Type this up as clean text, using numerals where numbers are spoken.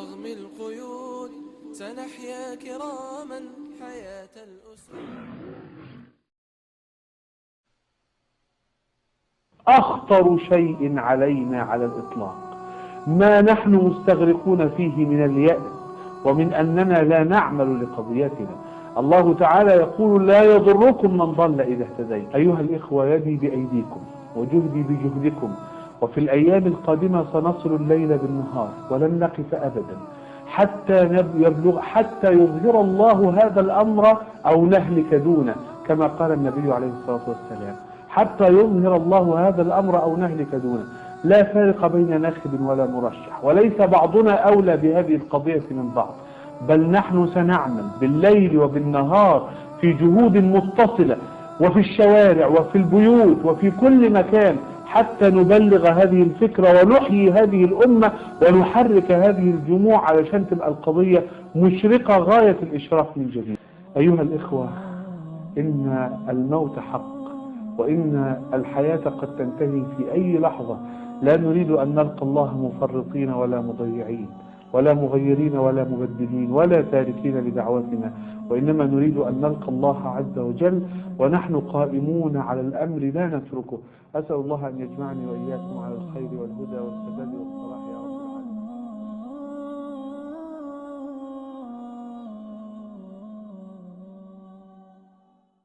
رغم القيود سنحيا كراما حياة الأسود. أخطر شيء علينا على الإطلاق ما نحن مستغرقون فيه من اليأس ومن أننا لا نعمل لقضيتنا. الله تعالى يقول لا يضركم من ضل إذا اهتديت. أيها الإخوة، يدي بأيديكم وجهدي بجهدكم، وفي الأيام القادمة سنصل الليل بالنهار ولن نقف أبدا حتى يظهر الله هذا الأمر أو نهلك دونه، كما قال النبي عليه الصلاة والسلام: حتى يظهر الله هذا الأمر أو نهلك دونه. لا فارق بين ناخب ولا مرشح، وليس بعضنا أولى بهذه القضية من بعض، بل نحن سنعمل بالليل وبالنهار في جهود متصلة، وفي الشوارع وفي البيوت وفي كل مكان، حتى نبلغ هذه الفكرة ونحيي هذه الأمة ونحرك هذه الجموع علشان تبقى القضية مشرقة غاية الإشراق من جديد. أيها الإخوة، إن الموت حق، وإن الحياة قد تنتهي في أي لحظة. لا نريد أن نلقى الله مفرطين ولا مضيعين ولا مغيرين ولا مبدلين ولا تاركين لدعوتنا، وإنما نريد أن نلقى الله عز وجل ونحن قائمون على الأمر لا نتركه. أسأل الله أن يجمعني وإياكم على الخير والهدى والسداد والصلاح.